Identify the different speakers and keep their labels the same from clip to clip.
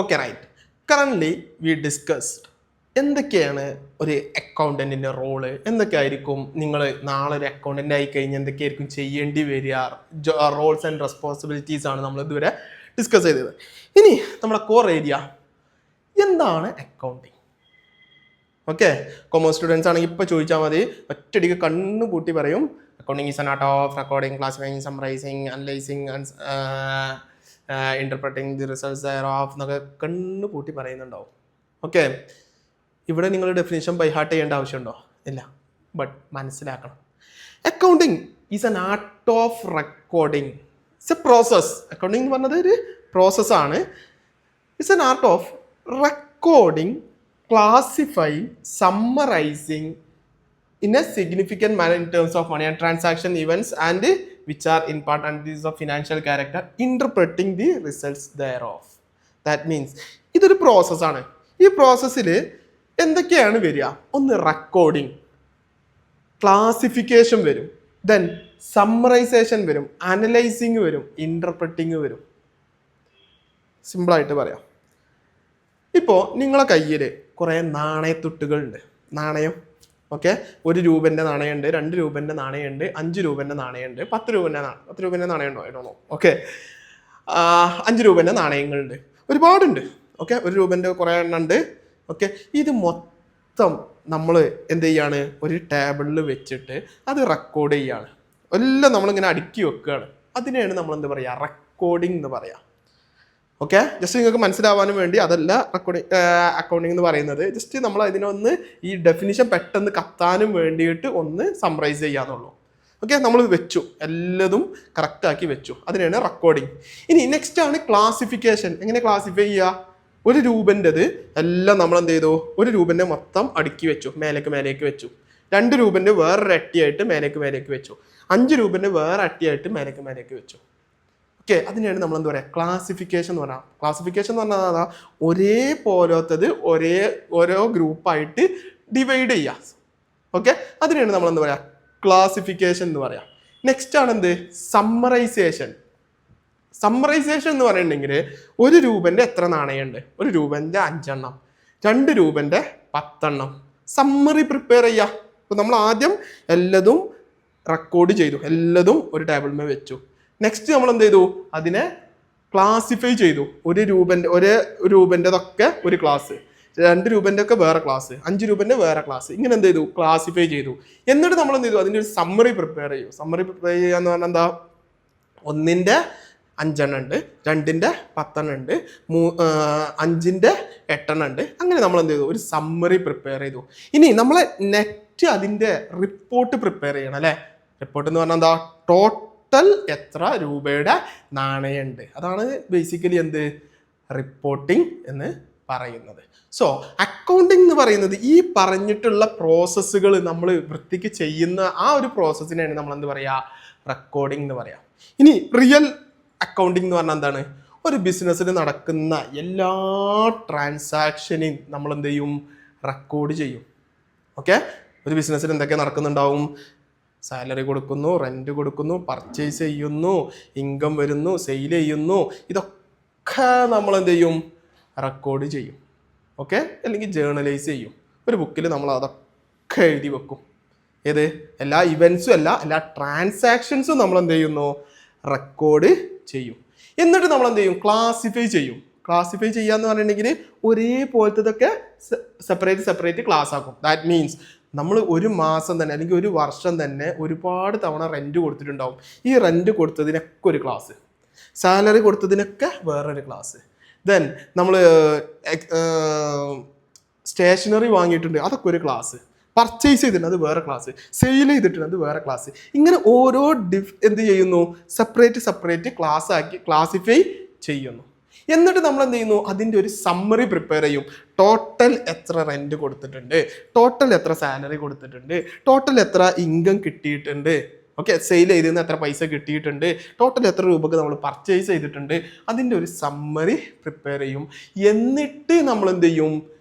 Speaker 1: Okay right. Currently we discussed എന്തൊക്കെയാണ് ഒരു അക്കൗണ്ടൻറ്റിൻ്റെ role, എന്തൊക്കെയായിരിക്കും നിങ്ങൾ നാളെ ഒരു അക്കൗണ്ടൻ്റ് ആയി കഴിഞ്ഞാൽ എന്തൊക്കെയായിരിക്കും ചെയ്യേണ്ടി വരിക, റോൾസ് ആൻഡ് റെസ്പോൺസിബിലിറ്റീസ് ആണ് നമ്മൾ ഇതുവരെ ഡിസ്കസ് ചെയ്തത്. ഇനി നമ്മുടെ കോർ ഏരിയ എന്താണ് അക്കൗണ്ടിങ്. ഓക്കെ, കൊമേഴ്സ് സ്റ്റുഡൻസ് ആണെങ്കിൽ ഇപ്പോൾ ചോദിച്ചാൽ മതി, ഒറ്റയടിക്ക് കണ്ണു കൂട്ടി പറയും accounting is an art of recording, classifying, summarising, analysing, interpreting the results thereof എന്നൊക്കെ കണ്ണു കൂട്ടി പറയുന്നുണ്ടാവും. ഓക്കെ, ഇവിടെ നിങ്ങൾ ഡെഫിനേഷൻ ബൈ ഹാർട്ട് ചെയ്യേണ്ട ആവശ്യമുണ്ടോ? ഇല്ല. ബട്ട് മനസ്സിലാക്കണം, accounting is an art of recording. It's A process. Accounting എന്ന് പറഞ്ഞത് ഒരു പ്രോസസ്സാണ്. It's an art of recording, classifying, summarizing in a significant manner in terms of money and transaction events and which are in part and these of financial character, interpreting the results thereof. That means ഇതൊരു പ്രോസസ്സാണ്. ഈ പ്രോസസ്സിൽ എന്തൊക്കെയാണ് വരിക? ഒന്ന് recording, classification വരും, then summarisation വരും, analysing വരും, ഇന്റർപ്രറ്റിങ് വരും. സിമ്പിളായിട്ട് പറയാം. ഇപ്പോൾ നിങ്ങളെ കയ്യിൽ കുറേ നാണയത്തുട്ടുകളുണ്ട്. നാണയം, ഓക്കെ, 1 രൂപൻ്റെ നാണയമുണ്ട്, 2 രൂപൻ്റെ നാണയമുണ്ട്, 5 രൂപൻ്റെ നാണയമുണ്ട്, 10 രൂപൻ്റെ നാണയമുണ്ടോ ആയിട്ടോ? ഓക്കെ, 5 രൂപൻ്റെ നാണയങ്ങളുണ്ട്, ഒരുപാടുണ്ട്. ഓക്കെ, 1 രൂപൻ്റെ കുറേ എണ്ണം ഉണ്ട്. ഓക്കെ, ഇത് മൊത്തം നമ്മൾ എന്ത് ചെയ്യാണ്? ഒരു ടേബിളിൽ വെച്ചിട്ട് അത് റെക്കോർഡ് ചെയ്യാണ്. എല്ലാം നമ്മളിങ്ങനെ അടുക്കി വെക്കുകയാണ്. അതിനെയാണ് നമ്മൾ എന്താ പറയുക? റെക്കോർഡിംഗ് എന്ന് പറയാം. ഓക്കെ, ജസ്റ്റ് നിങ്ങൾക്ക് മനസ്സിലാവാനും വേണ്ടി അതല്ല അക്കൗണ്ടിങ് എന്ന് പറയുന്നത്. ജസ്റ്റ് നമ്മൾ അതിനൊന്ന് ഈ ഡെഫിനിഷൻ പെട്ടെന്ന് കത്താനും വേണ്ടിയിട്ട് ഒന്ന് സമ്മറൈസ് ചെയ്യാന്നുള്ളൂ. ഓക്കെ, നമ്മൾ വെച്ചു, എല്ലതും കറക്റ്റാക്കി വെച്ചു. അതിനാണ് റെക്കോർഡിങ്. ഇനി നെക്സ്റ്റ് ആണ് ക്ലാസിഫിക്കേഷൻ. എങ്ങനെ ക്ലാസിഫൈ ചെയ്യുക? 1 രൂപൻ്റെത് എല്ലാം നമ്മൾ എന്ത് ചെയ്തു? 1 രൂപൻ്റെ മൊത്തം അടുക്കി വെച്ചു, മേലേക്ക് വെച്ചു. 2 രൂപൻ്റെ വേറൊരു അട്ടിയായിട്ട് മേലേക്ക് വെച്ചു. 5 രൂപൻ്റെ വേറെ അട്ടിയായിട്ട് മേലേക്ക് വെച്ചു. ഓക്കെ, അതിനെയാണ് നമ്മൾ എന്താ പറയുക? ക്ലാസിഫിക്കേഷൻ എന്ന് പറഞ്ഞാൽ. ക്ലാസിഫിക്കേഷൻ എന്ന് പറഞ്ഞാൽ ഒരേപോലത്തത് ഓരോ ഗ്രൂപ്പായിട്ട് ഡിവൈഡ് ചെയ്യുക. ഓക്കെ, അതിനെയാണ് നമ്മൾ എന്താ പറയുക? ക്ലാസിഫിക്കേഷൻ എന്ന് പറയാം. നെക്സ്റ്റ് ആണ് എന്ത്? സമ്മറൈസേഷൻ. സമ്മറൈസേഷൻ എന്ന് പറയുന്നുണ്ടെങ്കിൽ 1 രൂപൻ്റെ എത്ര നാണയമുണ്ട്? 1 രൂപൻ്റെ 5 എണ്ണം, 2 രൂപൻ്റെ 10 എണ്ണം. സമ്മറി പ്രിപ്പയർ ചെയ്യുക. അപ്പോൾ നമ്മൾ ആദ്യം എല്ലതും റെക്കോർഡ് ചെയ്തു, എല്ലതും ഒരു ടേബിളിൽ വെച്ചു. നെക്സ്റ്റ് നമ്മൾ എന്ത് ചെയ്തു? അതിനെ ക്ലാസിഫൈ ചെയ്തു. 1 രൂപൻ്റെതൊക്കെ ഒരു ക്ലാസ്, 2 രൂപൻ്റെ ഒക്കെ വേറെ ക്ലാസ്, 5 രൂപൻ്റെ വേറെ ക്ലാസ്, ഇങ്ങനെ എന്ത് ചെയ്തു? ക്ലാസിഫൈ ചെയ്തു. എന്നിട്ട് നമ്മൾ എന്ത് ചെയ്തു? അതിൻ്റെ ഒരു സമ്മറി പ്രിപ്പയർ ചെയ്യും. സമ്മറി പ്രിപ്പയർ ചെയ്യുക എന്ന് പറഞ്ഞാൽ എന്താ? 1ൻ്റെ 5 എണ്ണം ഉണ്ട്, 2ൻ്റെ 10 എണ്ണം ഉണ്ട്, 5ൻ്റെ 8 എണ്ണം ഉണ്ട്. അങ്ങനെ നമ്മൾ എന്ത് ചെയ്തു? ഒരു സമ്മറി പ്രിപ്പയർ ചെയ്തു. ഇനി നമ്മളെ നെറ്റ് അതിൻ്റെ റിപ്പോർട്ട് പ്രിപ്പയർ ചെയ്യണം അല്ലേ? റിപ്പോർട്ട് എന്ന് പറഞ്ഞാൽ എന്താ? ടോട്ടൽ എത്ര രൂപയുടെ നാണയമുണ്ട്, അതാണ് ബേസിക്കലി എന്ത്? റിപ്പോർട്ടിംഗ് എന്ന് പറയുന്നത്. സോ അക്കൗണ്ടിങ് എന്ന് പറയുന്നത് ഈ പറഞ്ഞിട്ടുള്ള പ്രോസസ്സുകൾ നമ്മൾ വൃത്തിക്ക് ചെയ്യുന്ന ആ ഒരു പ്രോസസ്സിനെയാണ് നമ്മൾ എന്ത് പറയുക? റെക്കോർഡിംഗ് എന്ന് പറയാം. ഇനി റിയൽ അക്കൗണ്ടിംഗ് എന്ന് പറഞ്ഞാൽ എന്താണ്? ഒരു ബിസിനസ്സിൽ നടക്കുന്ന എല്ലാ ട്രാൻസാക്ഷനെയും നമ്മൾ എന്ത് ചെയ്യും? റെക്കോർഡ് ചെയ്യും. ഓക്കെ, ഒരു ബിസിനസ്സിൽ എന്തൊക്കെ നടക്കുന്നുണ്ടാവും? സാലറി കൊടുക്കുന്നു, റെന്റ് കൊടുക്കുന്നു, പർച്ചേസ് ചെയ്യുന്നു, ഇൻകം വരുന്നു, സെയിൽ ചെയ്യുന്നു, ഇതൊക്കെ നമ്മൾ എന്ത് ചെയ്യും? റെക്കോർഡ് ചെയ്യും. ഓക്കെ, അല്ലെങ്കിൽ ജേർണലൈസ് ചെയ്യും. ഒരു ബുക്കിൽ നമ്മൾ അതൊക്കെ എഴുതി വെക്കും. ഏത്? എല്ലാ ഇവൻസും എല്ലാ ട്രാൻസാക്ഷൻസും നമ്മൾ എന്ത് ചെയ്യുന്നു? റെക്കോർഡ് ചെയ്യും. എന്നിട്ട് നമ്മൾ എന്ത് ചെയ്യും? ക്ലാസിഫൈ ചെയ്യും. ക്ലാസിഫൈ ചെയ്യാന്ന് പറഞ്ഞിട്ടുണ്ടെങ്കിൽ ഒരേപോലത്തതൊക്കെ സെപ്പറേറ്റ് ക്ലാസ് ആക്കും. ദാറ്റ് മീൻസ് നമ്മൾ ഒരു മാസം തന്നെ അല്ലെങ്കിൽ ഒരു വർഷം തന്നെ ഒരുപാട് തവണ റെന്റ് കൊടുത്തിട്ടുണ്ടാവും. ഈ റെന്റ് കൊടുത്തതിനൊക്കെ ഒരു ക്ലാസ്, സാലറി കൊടുത്തതിനൊക്കെ വേറൊരു ക്ലാസ്, ദെൻ നമ്മൾ സ്റ്റേഷനറി വാങ്ങിയിട്ടുണ്ട് അതൊക്കെ ഒരു ക്ലാസ്, പർച്ചേസ് ചെയ്തിട്ടുണ്ട് അത് വേറെ ക്ലാസ്, സെയിൽ ചെയ്തിട്ടുണ്ട് അത് വേറെ ക്ലാസ്. ഇങ്ങനെ ഓരോ എന്ത് ചെയ്യുന്നു? സെപ്പറേറ്റ് ക്ലാസ് ആക്കി ക്ലാസിഫൈ ചെയ്യുന്നു. എന്നിട്ട് നമ്മൾ എന്ത് ചെയ്യുന്നു? അതിൻ്റെ ഒരു സമ്മറി പ്രിപ്പയർ ചെയ്യും. ടോട്ടൽ എത്ര റെന്റ് കൊടുത്തിട്ടുണ്ട്, ടോട്ടൽ എത്ര സാലറി കൊടുത്തിട്ടുണ്ട്, ടോട്ടൽ എത്ര ഇൻകം കിട്ടിയിട്ടുണ്ട്, ഓക്കെ, സെയിൽ ചെയ്തിരുന്ന എത്ര പൈസ കിട്ടിയിട്ടുണ്ട്, ടോട്ടൽ എത്ര രൂപക്ക് നമ്മൾ പർച്ചേസ് ചെയ്തിട്ടുണ്ട്, അതിൻ്റെ ഒരു സമ്മറി പ്രിപ്പയർ ചെയ്യും. എന്നിട്ട് നമ്മൾ എന്ത് ചെയ്യും?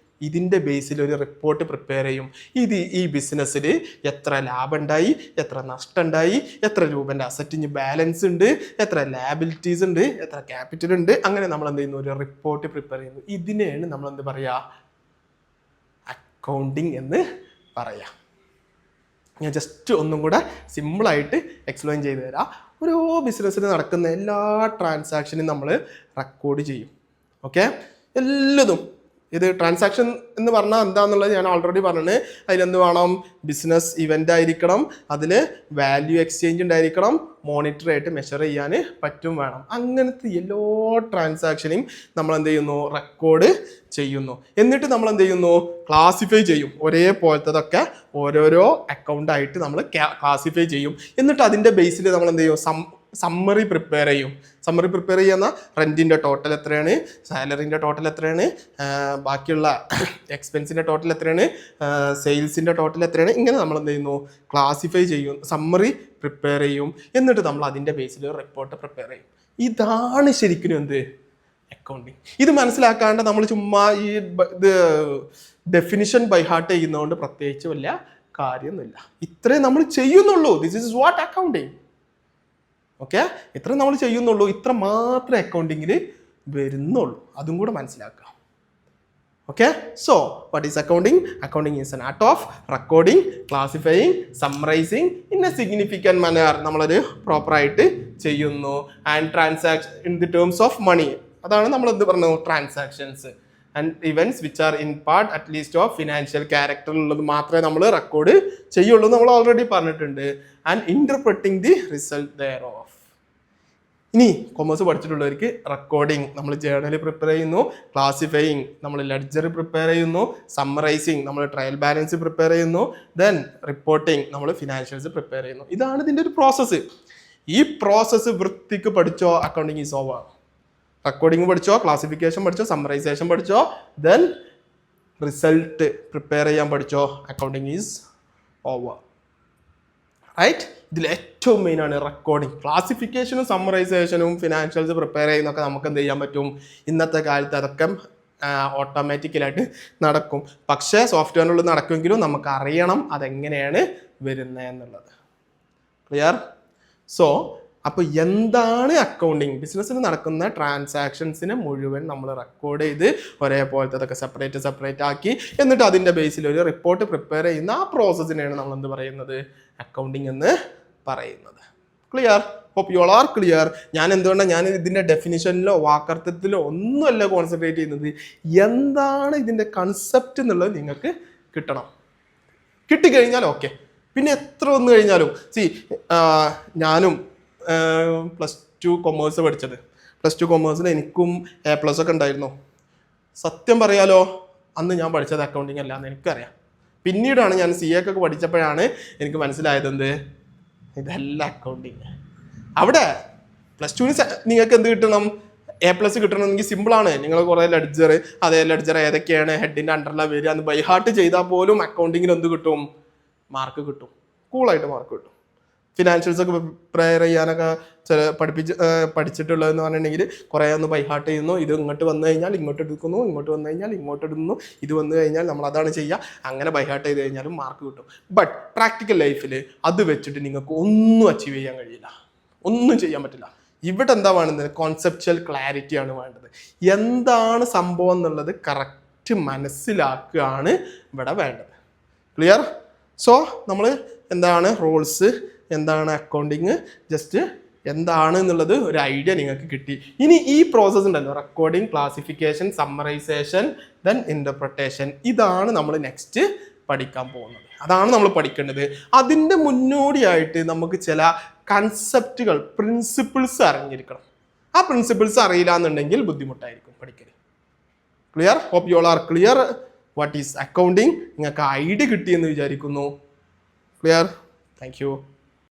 Speaker 1: ഇതിൻ്റെ ബേസിൽ ഒരു റിപ്പോർട്ട് പ്രിപ്പയർ ചെയ്യും. ഈ ബിസിനസ്സിൽ എത്ര ലാഭം ഉണ്ടായി, എത്ര നഷ്ടം ഉണ്ടായി, എത്ര രൂപൻ്റെ അസറ്റിന് ബാലൻസ് ഉണ്ട്, എത്ര ലാബിലിറ്റീസ് ഉണ്ട്, എത്ര ക്യാപിറ്റൽ ഉണ്ട്, അങ്ങനെ നമ്മൾ എന്ത് ചെയ്യുന്നു, ഒരു റിപ്പോർട്ട് പ്രിപ്പയർ ചെയ്യുന്നു. ഇതിനെയാണ് നമ്മൾ എന്ത് പറയുക, അക്കൗണ്ടിങ് എന്ന് പറയാം. ഞാൻ ജസ്റ്റ് ഒന്നും കൂടെ സിമ്പിളായിട്ട് എക്സ്പ്ലെയിൻ ചെയ്തു തരാം. ഓരോ ബിസിനസ്സിൽ നടക്കുന്ന എല്ലാ ട്രാൻസാക്ഷനും നമ്മൾ റെക്കോർഡ് ചെയ്യും. ഓക്കെ, എല്ലതും. ഇത് ട്രാൻസാക്ഷൻ എന്ന് പറഞ്ഞാൽ എന്താണെന്നുള്ളത് ഞാൻ ഓൾറെഡി പറഞ്ഞത്. അതിലെന്ത് വേണം, ബിസിനസ് ഇവൻ്റ് ആയിരിക്കണം, അതിൽ വാല്യൂ എക്സ്ചേഞ്ച് ഉണ്ടായിരിക്കണം, മോണിറ്റർ ആയിട്ട് മെഷർ ചെയ്യാൻ പറ്റും വേണം. അങ്ങനത്തെ എല്ലാ ട്രാൻസാക്ഷനെയും നമ്മൾ എന്ത് ചെയ്യുന്നു, റെക്കോർഡ് ചെയ്യുന്നു. എന്നിട്ട് നമ്മൾ എന്ത് ചെയ്യുന്നു, ക്ലാസിഫൈ ചെയ്യും. ഒരേപോലത്തതൊക്കെ ഓരോരോ അക്കൗണ്ടായിട്ട് നമ്മൾ ക്ലാസിഫൈ ചെയ്യും. എന്നിട്ട് അതിൻ്റെ ബേസിൽ നമ്മൾ എന്ത് ചെയ്യും, സമ്മറി പ്രിപ്പയർ ചെയ്യും. സമ്മറി പ്രിപ്പയർ ചെയ്യുന്ന റെൻറ്റിൻ്റെ ടോട്ടൽ എത്രയാണ്, സാലറിൻ്റെ ടോട്ടൽ എത്രയാണ്, ബാക്കിയുള്ള എക്സ്പെൻസിൻ്റെ ടോട്ടൽ എത്രയാണ്, സെയിൽസിൻ്റെ ടോട്ടൽ എത്രയാണ്, ഇങ്ങനെ നമ്മൾ എന്ത് ചെയ്യുന്നു, ക്ലാസിഫൈ ചെയ്യും, സമ്മറി പ്രിപ്പയർ ചെയ്യും. എന്നിട്ട് നമ്മൾ അതിൻ്റെ ബേസിൽ റിപ്പോർട്ട് പ്രിപ്പയർ ചെയ്യും. ഇതാണ് ശരിക്കും എന്ത്, അക്കൗണ്ടിങ്. ഇത് മനസ്സിലാക്കാണ്ട് നമ്മൾ ചുമ്മാ ഇത് ഡെഫിനിഷൻ ബൈ ഹാർട്ട് ചെയ്യുന്നതുകൊണ്ട് പ്രത്യേകിച്ച് വലിയ കാര്യമൊന്നുമില്ല. ഇത്രയും നമ്മൾ ചെയ്യുന്നുള്ളൂ. This is what accounting. Okay, ഇത്ര നമ്മൾ ചെയ്യുന്നുള്ളൂ, ഇത്ര മാത്രമേ അക്കൗണ്ടിങ്ങിൽ വരുന്നുള്ളൂ. അതും കൂടെ മനസ്സിലാക്കാം. Okay, so what is accounting? Accounting is an art of recording, classifying, summarising in a significant manner. നമ്മളത് പ്രോപ്പറായിട്ട് ചെയ്യുന്നു. And transaction in the terms of money, അതാണ് നമ്മൾ എന്ത് പറഞ്ഞു, transactions and events which are in part at least of financial ക്യാരക്ടറിലുള്ളത് മാത്രമേ നമ്മൾ റെക്കോർഡ് ചെയ്യുള്ളൂ, നമ്മൾ ഓൾറെഡി പറഞ്ഞിട്ടുണ്ട്. And interpreting the result thereof. ഇനി കൊമേഴ്സ് പഠിച്ചിട്ടുള്ളവർക്ക് റെക്കോർഡിങ് നമ്മൾ ജേർണൽ പ്രിപ്പയർ ചെയ്യുന്നു, ക്ലാസിഫൈയിങ് നമ്മൾ ലെഡ്ജർ പ്രിപ്പയർ ചെയ്യുന്നു, സമ്മറൈസിങ് നമ്മൾ ട്രയൽ ബാലൻസ് പ്രിപ്പയർ ചെയ്യുന്നു, ദെൻ റിപ്പോർട്ടിംഗ് നമ്മൾ ഫിനാൻഷ്യൽസ് പ്രിപ്പയർ ചെയ്യുന്നു. ഇതാണ് ഇതിൻ്റെ ഒരു പ്രോസസ്സ്. ഈ പ്രോസസ്സ് വൃത്തിക്ക് പഠിച്ചോ, അക്കൗണ്ടിങ് ഈസ് ഓവർ. റെക്കോർഡിങ് പഠിച്ചോ, ക്ലാസിഫിക്കേഷൻ പഠിച്ചോ, സമ്മറൈസേഷൻ പഠിച്ചോ, ദെൻ റിസൾട്ട് പ്രിപ്പയർ ചെയ്യാൻ പഠിച്ചോ, അക്കൗണ്ടിങ് ഈസ് ഓവർ. റൈറ്റ്? ഇതിൽ ഏറ്റവും മെയിൻ ആണ് റെക്കോർഡിങ്. ക്ലാസിഫിക്കേഷനും സമ്മറൈസേഷനും ഫിനാൻഷ്യൽസ് പ്രിപ്പയർ ചെയ്യുന്നതൊക്കെ നമുക്ക് എന്ത് ചെയ്യാൻ പറ്റും, ഇന്നത്തെ കാലത്ത് അതൊക്കെ ഓട്ടോമാറ്റിക്കലായിട്ട് നടക്കും. പക്ഷേ സോഫ്റ്റ്വെയറിനുള്ളിൽ നടക്കുമെങ്കിലും നമുക്ക് അറിയണം അതെങ്ങനെയാണ് വരുന്നത് എന്നുള്ളത്. ക്ലിയർ? സോ അപ്പോൾ എന്താണ് അക്കൗണ്ടിങ്? ബിസിനസ്സിൽ നടക്കുന്ന ട്രാൻസാക്ഷൻസിനെ മുഴുവൻ നമ്മൾ റെക്കോർഡ് ചെയ്ത് ഒരേപോലത്തെ സെപ്പറേറ്റ് ആക്കി എന്നിട്ട് അതിൻ്റെ ബേസിൽ ഒരു റിപ്പോർട്ട് പ്രിപ്പയർ ചെയ്യുന്ന ആ പ്രോസസ്സിനെയാണ് നമ്മൾ എന്ത് പറയുന്നത്, അക്കൗണ്ടിങ് എന്ന് പറയുന്നത്. Clear? Hope you all are clear. ഞാൻ ഇതിൻ്റെ ഡെഫിനിഷനിലോ വാക്കർത്ഥത്തിലോ ഒന്നുമല്ല കോൺസെൻട്രേറ്റ് ചെയ്യുന്നത്. എന്താണ് ഇതിൻ്റെ കൺസെപ്റ്റ് എന്നുള്ളത് നിങ്ങൾക്ക് കിട്ടണം. കിട്ടിക്കഴിഞ്ഞാൽ ഓക്കെ. പിന്നെ എത്ര വന്നു കഴിഞ്ഞാലും ഞാനും +2 കൊമേഴ്സ് പഠിച്ചത്. +2 കൊമേഴ്സിൽ എനിക്കും A+ ഒക്കെ ഉണ്ടായിരുന്നു. സത്യം പറയാലോ, അന്ന് ഞാൻ പഠിച്ചത് അക്കൗണ്ടിങ് അല്ല എന്ന് എനിക്കറിയാം. പിന്നീടാണ് ഞാൻ CA ഒക്കെ പഠിച്ചപ്പോഴാണ് എനിക്ക് മനസ്സിലായത് എന്ത്, ഇതല്ല അക്കൗണ്ടിങ്. അവിടെ +2 നിങ്ങൾക്ക് എന്ത് കിട്ടണം, A+ കിട്ടണമെങ്കിൽ സിമ്പിളാണ്. നിങ്ങൾ കുറേ ലെഡ്ജർ, അതേ ലെഡ്ജർ ഏതൊക്കെയാണ് ഹെഡിൻ്റെ അണ്ടറിലാണ് വരിക എന്ന് ബൈ ഹാർട്ട് ചെയ്താൽ പോലും അക്കൗണ്ടിങ്ങിന് എന്ത് കിട്ടും, മാർക്ക് കിട്ടും, കൂളായിട്ട് മാർക്ക് കിട്ടും. ഫിനാൻഷ്യൽസ് ഒക്കെ പ്രിപ്പയർ ചെയ്യാനൊക്കെ പഠിച്ചിട്ടുള്ളതെന്ന് പറഞ്ഞിട്ടുണ്ടെങ്കിൽ കുറേ ഒന്ന് ബൈ ഹാർട്ട് ചെയ്യുന്നു. ഇത് ഇങ്ങോട്ട് വന്നു കഴിഞ്ഞാൽ ഇങ്ങോട്ട് എടുക്കുന്നു, ഇങ്ങോട്ട് വന്നു കഴിഞ്ഞാൽ ഇങ്ങോട്ട് ഇടുന്നു, ഇത് വന്നു കഴിഞ്ഞാൽ നമ്മൾ അതാണ് ചെയ്യുക. അങ്ങനെ ബൈ ഹാർട്ട് ചെയ്ത് കഴിഞ്ഞാലും മാർക്ക് കിട്ടും. ബട്ട് പ്രാക്ടിക്കൽ ലൈഫിൽ അത് വെച്ചിട്ട് നിങ്ങൾക്ക് ഒന്നും അച്ചീവ് ചെയ്യാൻ കഴിയില്ല, ഒന്നും ചെയ്യാൻ പറ്റില്ല. ഇവിടെ എന്താ വേണ്ടത്, കോൺസെപ്ച്വൽ ക്ലാരിറ്റിയാണ് വേണ്ടത്. എന്താണ് സംഭവം എന്നുള്ളത് കറക്റ്റ് മനസ്സിലാക്കുകയാണ് ഇവിടെ വേണ്ടത്. ക്ലിയർ? സോ നമ്മൾ എന്താണ് റോൾസ്, എന്താണ് അക്കൗണ്ടിങ്, ജസ്റ്റ് എന്താണ് എന്നുള്ളത് ഒരു ഐഡിയ നിങ്ങൾക്ക് കിട്ടി. ഇനി ഈ പ്രോസസ്സ് ഉണ്ടല്ലോ, recording, classification, summarisation, then interpretation, ഇതാണ് നമ്മൾ നെക്സ്റ്റ് പഠിക്കാൻ പോകുന്നത്. അതാണ് നമ്മൾ പഠിക്കേണ്ടത്. അതിൻ്റെ മുന്നോടിയായിട്ട് നമുക്ക് ചില കൺസെപ്റ്റുകൾ, പ്രിൻസിപ്പിൾസ് അറിഞ്ഞിരിക്കണം. ആ പ്രിൻസിപ്പിൾസ് അറിയില്ല എന്നുണ്ടെങ്കിൽ ബുദ്ധിമുട്ടായിരിക്കും പഠിക്കൽ. Clear? Hope you all are clear what is accounting. നിങ്ങൾക്ക് ഐഡിയ കിട്ടിയെന്ന് വിചാരിക്കുന്നു. ക്ലിയർ? Thank U.